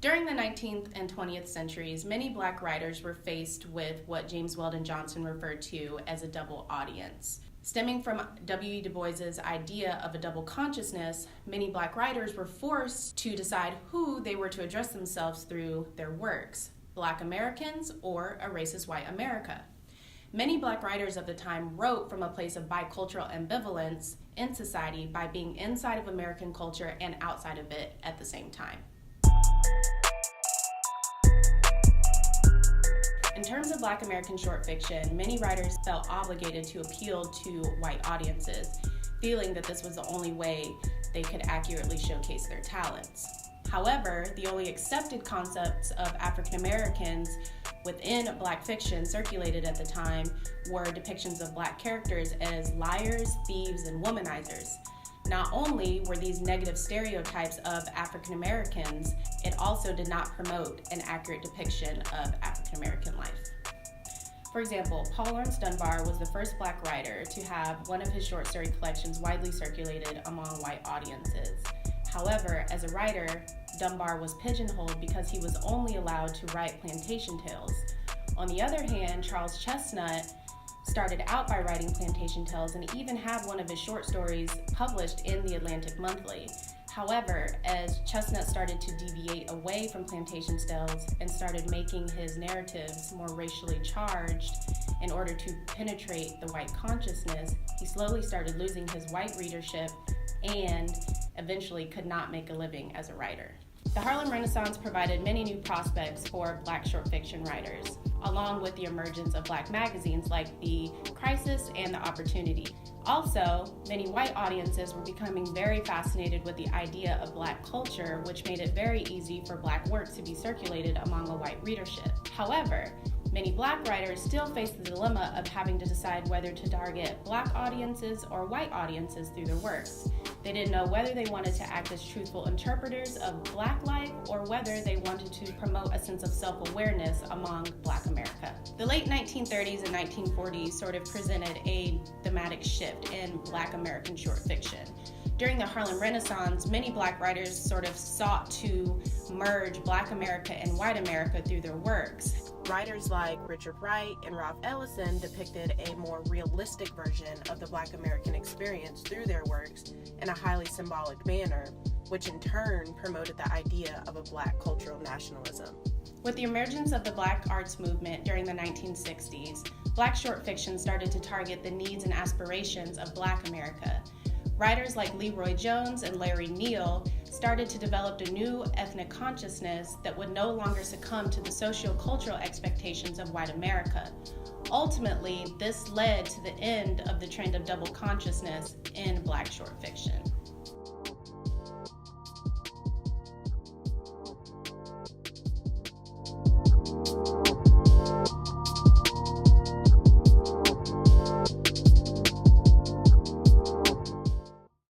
During the 19th and 20th centuries, many Black writers were faced with what James Weldon Johnson referred to as a double audience. Stemming from W.E. Du Bois's idea of a double consciousness, many Black writers were forced to decide who they were to address themselves through their works, Black Americans or a racist white America. Many Black writers of the time wrote from a place of bicultural ambivalence in society by being inside of American culture and outside of it at the same time. In terms of Black American short fiction, many writers felt obligated to appeal to white audiences, feeling that this was the only way they could accurately showcase their talents. However, the only accepted concepts of African Americans within Black fiction circulated at the time were depictions of Black characters as liars, thieves, and womanizers. Not only were these negative stereotypes of African Americans, it also did not promote an accurate depiction of African American life. For example, Paul Laurence Dunbar was the first Black writer to have one of his short story collections widely circulated among white audiences. However, as a writer, Dunbar was pigeonholed because he was only allowed to write plantation tales. On the other hand, Charles Chesnutt started out by writing plantation tales and even had one of his short stories published in the Atlantic Monthly. However, as Chesnutt started to deviate away from plantation tales and started making his narratives more racially charged in order to penetrate the white consciousness, he slowly started losing his white readership and eventually could not make a living as a writer. The Harlem Renaissance provided many new prospects for Black short fiction writers, along with the emergence of Black magazines like The Crisis and The Opportunity. Also, many white audiences were becoming very fascinated with the idea of Black culture, which made it very easy for Black works to be circulated among a white readership. However, many Black writers still face the dilemma of having to decide whether to target Black audiences or white audiences through their works. They didn't know whether they wanted to act as truthful interpreters of Black life or whether they wanted to promote a sense of self-awareness among Black America. The late 1930s and 1940s sort of presented a thematic shift in Black American short fiction. During the Harlem Renaissance, many Black writers sort of sought to merge Black America and white America through their works. Writers like Richard Wright and Ralph Ellison depicted a more realistic version of the Black American experience through their works in a highly symbolic manner, which in turn promoted the idea of a Black cultural nationalism. With the emergence of the Black arts movement during the 1960s, Black short fiction started to target the needs and aspirations of Black America. Writers like Leroy Jones and Larry Neal started to develop a new ethnic consciousness that would no longer succumb to the socio-cultural expectations of white America. Ultimately, this led to the end of the trend of double consciousness in Black short fiction.